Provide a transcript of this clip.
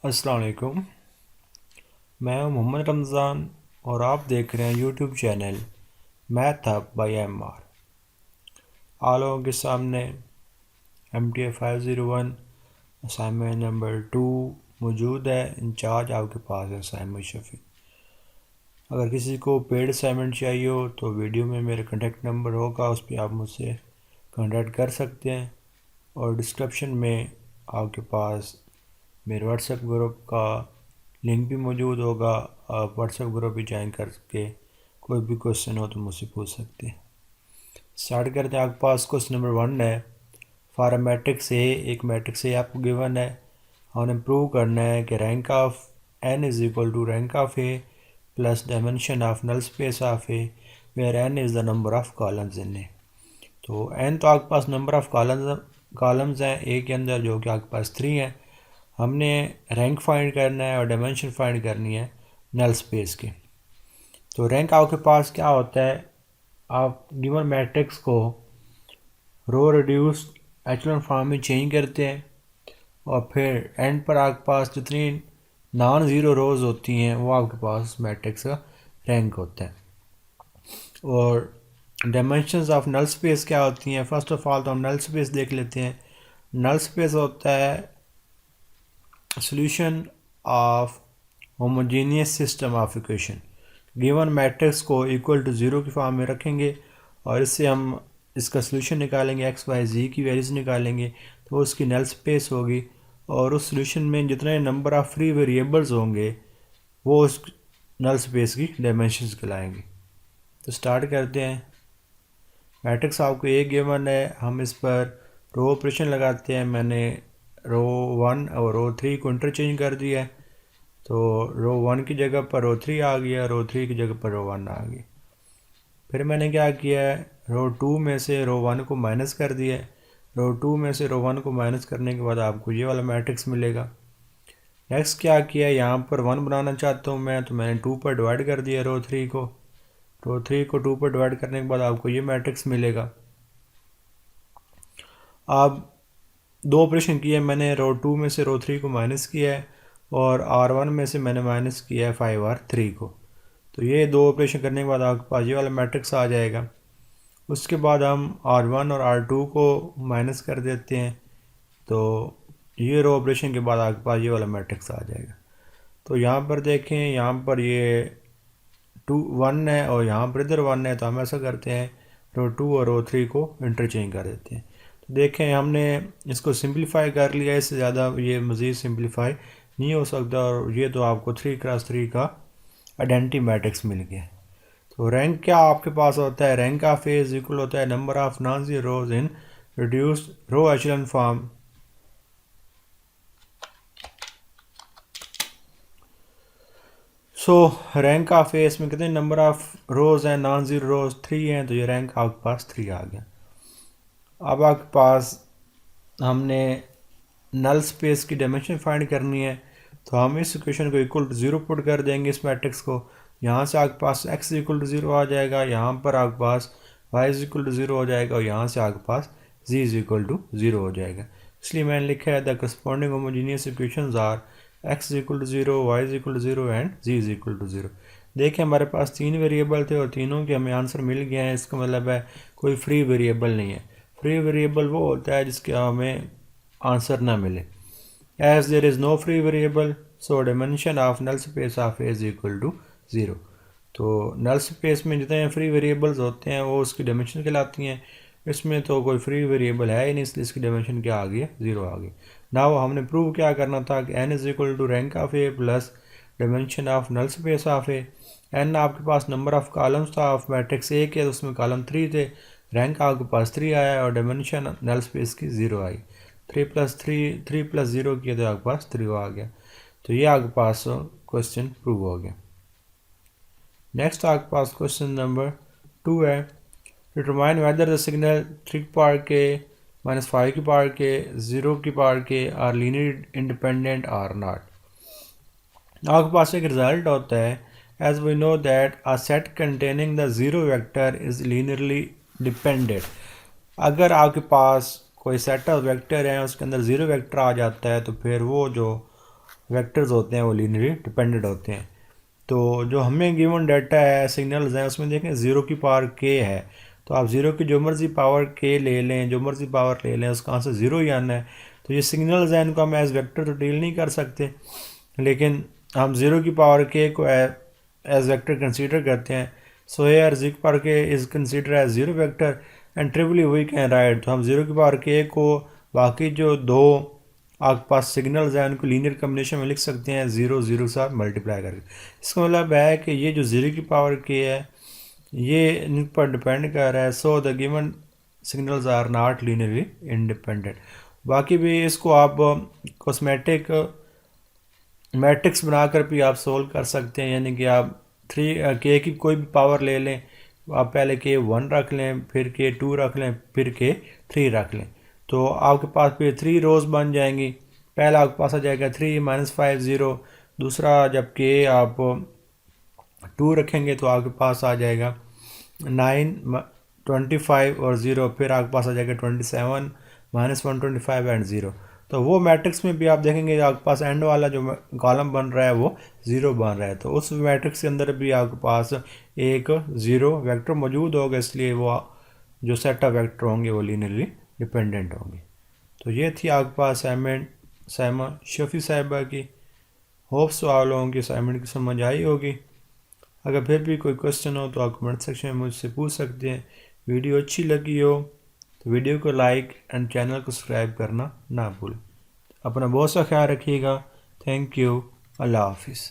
अस्सलाम वालेकुम। मैं हूं मोहम्मद रमज़ान और आप देख रहे हैं YouTube channel Math Hub by MR. आप लोगों के सामने MTA 501 असाइनमेंट नंबर 2 मौजूद है। इंचार्ज आपके पास है साइमन शफी। अगर किसी को पेड असाइनमेंट चाहिए हो तो वीडियो में मेरा कॉन्टेक्ट नंबर होगा, उस पर आप मुझसे कॉन्टेक्ट कर सकते हैं। और डिस्क्रिप्शन में आपके पास मेरे व्हाट्सएप ग्रुप का लिंक भी मौजूद होगा। आप व्हाट्सएप ग्रुप भी ज्वाइन करके कोई भी क्वेश्चन हो तो मुझसे पूछ सकते हैं। स्टार्ट करते हैं। आपके पास क्वेश्चन नंबर 1 है। फॉर अ मैट्रिक्स ए, एक मैट्रिक्स ए आपको गिवन है। हमने प्रूव करना है कि rank of n is equal to rank of A plus dimension of null space of A where n is the number of columns in A. तो n तो आपके पास नंबर ऑफ कॉलम्स हैं ए के अंदर, जो कि आपके पास 3 हैं। हमने रैंक फाइंड करना है और डायमेंशन फाइंड करनी है नल स्पेस की। तो रैंक आपके पास क्या होता है, आप गिवन मैट्रिक्स को रो रिड्यूस्ड एचेलॉन फॉर्म में चेंज करते हैं और फिर एंड पर आपके पास जितनी नॉन ज़ीरो रोज होती हैं वो आपके पास मैट्रिक्स का रैंक होता है। और डायमेंशंस ऑफ नल स्पेस क्या होती हैं, फर्स्ट ऑफ ऑल तो हम नल स्पेस देख लेते हैं। नल स्पेस होता है solution of homogeneous system of equation. Given matrix को इक्वल टू ज़ीरो की फॉर्म में रखेंगे और इससे हम इसका सॉल्यूशन निकालेंगे, एक्स वाई जी की वैल्यूज निकालेंगे तो उसकी नल स्पेस होगी। और उस सॉल्यूशन में जितने नंबर ऑफ फ्री वेरिएबल्स होंगे वो उस नल स्पेस की डायमेंशंस कहलाएंगे। तो स्टार्ट करते हैं। मैट्रिक्स आपको एक गिवन है, हम इस पर रो ऑपरेशन लगाते हैं। मैंने रो 1 और रो 3 को इंटरचेंज कर दिया है। तो रो 1 की जगह पर रो 3 आ गया, रो 3 की जगह पर रो 1 आ गई। फिर मैंने क्या किया है, रो 2 में से रो 1 को माइनस कर दिया है। रो 2 में से रो 1 को माइनस करने के बाद आपको ये वाला मैट्रिक्स मिलेगा। नेक्स्ट क्या किया, यहाँ पर 1 बनाना चाहता हूँ मैं, तो मैंने 2 पर डिवाइड कर दिया रो 3 को। रो 3 को 2 पर डिवाइड करने के बाद आपको ये मैट्रिक्स मिलेगा। अब दो ऑपरेशन किए मैंने, रो 2 में से रो 3 को माइनस किया है और R1 में से मैंने माइनस किया है 5R3 को। तो ये दो ऑपरेशन करने के बाद आपके पास ये वाला मैट्रिक्स आ जाएगा। उसके बाद हम R1 और R2 को माइनस कर देते हैं, तो ये रो ऑपरेशन के बाद आपके पास ये वाला मैट्रिक्स आ जाएगा। तो यहाँ पर देखें, यहाँ पर ये 1 है और यहाँ पर इधर 1 है, तो हम ऐसा करते हैं रो 2 और रो 3 को इंटरचेंज कर देते हैं। तो देखें हमने इसको सिंप्लीफाई कर लिया, इससे ज़्यादा ये मज़ीद सिंप्लीफाई नहीं हो सकता। और ये तो आपको 3x3 का आइडेंटिटी मैट्रिक्स मिल गया। तो रैंक क्या आपके पास होता है, rank of A is equal होता है number of non zero rows in reduced row echelon form. So rank of A, इसमें कितने नंबर ऑफ रोज हैं, नॉन ज़ीरो रोज 3 हैं, तो ये रैंक आपके पास 3 आ गया। अब आपके पास हमने नल स्पेस की डायमेंशन फाइंड करनी है, तो हम इस इक्वेशन को इक्वल टू 0 पुट कर देंगे इस मैट्रिक्स को। यहाँ से आपके पास x इक्वल टू 0 आ जाएगा, यहाँ पर आपके पास y इक्वल टू 0 हो जाएगा और यहाँ से आपके पास z इक्वल टू 0 हो जाएगा। इसलिए मैंने लिखा है the corresponding homogeneous equations are x equal to 0, y equal to 0 एंड z इक्वल टू 0। देखिए हमारे पास 3 वेरिएबल थे और तीनों के हमें आंसर मिल गया है। इसका मतलब है कोई फ्री वेरिएबल नहीं है। फ्री वेरिएबल वो होता है जिसके हमें आंसर ना मिले। As there is no free variable, so dimension of null space of A is equal to 0। तो नल स्पेस में जितने फ्री वेरिएबल्स होते हैं वो उसकी डायमेंशन कहलाती हैं। इसमें तो कोई फ्री वेरिएबल है ही नहीं, इसलिए इसकी डायमेंशन क्या आ गई, 0 आ गई। ना वो हमने प्रूव क्या करना था कि n is equal to rank of A plus dimension of null space of A. n आपके पास नंबर ऑफ कॉलम्स था ऑफ मैट्रिक्स ए के, तो उसमें कॉलम 3 थे, रैंक आपके पास 3 आया और डायमेंशन नल स्पेस की 0 आई। 3 प्लस 0 किया तो आपके पास 3 आ गया। तो ये आपके पास क्वेश्चन प्रूव हो गया। नेक्स्ट आपके पास क्वेश्चन नंबर 2 है। डिटरमाइन वेदर द सिग्नल 3 की पावर के माइनस 5 की पावर के 0 की पावर के are linear independent or not. आपके पास एक रिजल्ट होता है, as we know that a set containing the zero vector is linearly dependent. अगर आपके पास कोई सेट ऑफ वेक्टर है उसके अंदर ज़ीरो वेक्टर आ जाता है तो फिर वो जो वेक्टर्स होते हैं वो लीनियरली डिपेंडेंट होते हैं। तो जो हमें गिवन डाटा है, सिग्नल्स हैं, उसमें देखें 0 की पावर k है, तो आप 0 की जो मर्जी पावर k ले लें, जो मर्जी पावर ले लें, उसका आंसर 0 ही आना है। तो ये सिग्नल्स हैं, इनको हम एज वेक्टर तो डील नहीं कर सकते, लेकिन हम 0 की पावर k को एज वेक्टर कंसीडर करते हैं। सो हेयर 0 की power k is consider as 0 vector and trivially we can write. तो हम 0 की पावर k को बाकी जो दो आपके पास सिग्नल्स हैं उनको लीनियर कम्बिनेशन में लिख सकते हैं 0 0 से मल्टीप्लाई करके। इसका मतलब है कि ये जो 0 की पावर k है ये इन पर डिपेंड कर रहा है। So the given signals are not linearly independent. बाकी भी इसको आप कॉस्मेटिक मैट्रिक्स बनाकर भी आप सोल्व कर सकते हैं, यानी कि आप k की कोई भी पावर ले लें, आप पहले k1 रख लें, फिर k2 रख लें, फिर k3 रख लें, तो आपके पास फिर 3 रोज़ बन जाएंगी। पहला आपके पास आ जाएगा 3 -5 0, दूसरा जब k आप 2 रखेंगे तो आपके पास आ जाएगा 9 25 और 0, फिर आपके पास आ जाएगा 27 -125 एंड 0। तो वो मैट्रिक्स में भी आप देखेंगे आपके पास एंड वाला जो कॉलम बन रहा है वो 0 बन रहा है, तो उस मैट्रिक्स के अंदर भी आपके पास एक 0 वेक्टर मौजूद होगा, इसलिए वो जो सेट ऑफ वेक्टर होंगे वो लीनियरली डिपेंडेंट होंगे। तो ये थी आपके पास असाइनमेंट साइमा शफी साहिबा की। होप सो आप लोगों की असाइनमेंट की समझ आई होगी। अगर फिर भी कोई क्वेश्चन हो तो आप कमेंट सेक्शन में मुझसे पूछ सकते हैं। वीडियो अच्छी लगी हो तो वीडियो को लाइक एंड चैनल को सब्सक्राइब करना ना भूलें। अपना बहुत सा ख्याल रखिएगा। Thank you. अल्लाह हाफिज़।